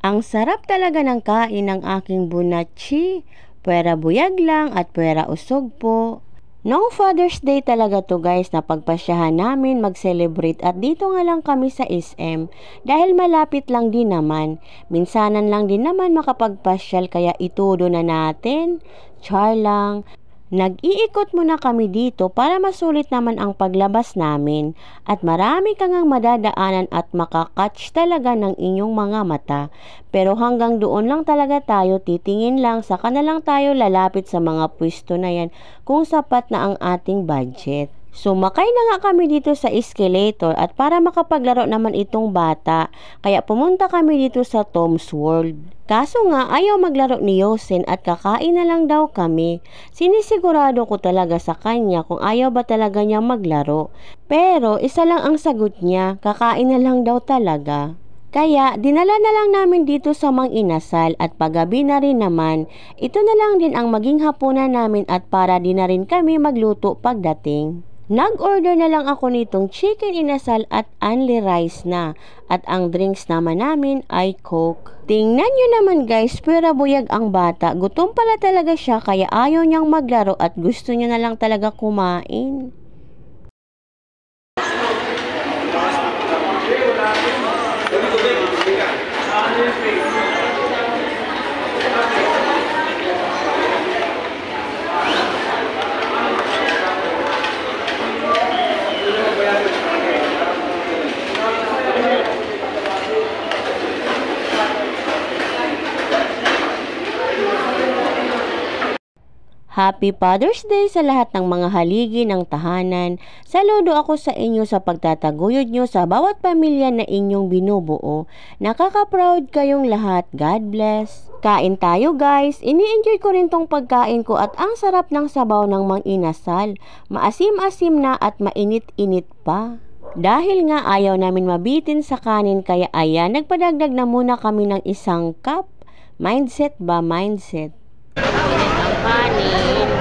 Ang sarap talaga ng kain ng aking bunachi. Puwera buyag lang at puwera usog po. Noong Father's Day talaga to guys na pagpasyahan namin mag-celebrate at dito nga lang kami sa SM dahil malapit lang din naman. Minsanan lang din naman makapagpasyal kaya itudo na natin. Char lang. Nag-iikot muna kami dito para masulit naman ang paglabas namin at marami kang ang madadaanan at makakatch talaga ng inyong mga mata. Pero hanggang doon lang talaga tayo titingin lang, saka na lang tayo lalapit sa mga pwesto na yan kung sapat na ang ating budget. Sumakay na nga kami dito sa escalator at para makapaglaro naman itong bata, kaya pumunta kami dito sa Tom's World. Kaso nga ayaw maglaro ni Yosen at kakain na lang daw kami. Sinisigurado ko talaga sa kanya kung ayaw ba talaga niya maglaro. Pero isa lang ang sagot niya, kakain na lang daw talaga. Kaya dinala na lang namin dito sa Mang Inasal at paggabi na rin naman, ito na lang din ang maging hapunan namin at para din na rin kami magluto pagdating. Nag-order na lang ako nitong chicken inasal at only rice na at ang drinks naman namin ay Coke. Tingnan nyo naman guys, pwera buyag ang bata. Gutom pala talaga siya kaya ayaw niyang maglaro at gusto niya na lang talaga kumain. Happy Father's Day sa lahat ng mga haligi ng tahanan. Saludo ako sa inyo sa pagtataguyod nyo sa bawat pamilya na inyong binubuo. Nakaka-proud kayong lahat. God bless. Kain tayo guys. Ini-enjoy ko rin tong pagkain ko at ang sarap ng sabaw ng Mang Inasal. Maasim-asim na at mainit-init pa. Dahil nga ayaw namin mabitin sa kanin kaya ayan, nagpadagdag na muna kami ng isang cup. Mindset ba? Mindset. Init ang kanin.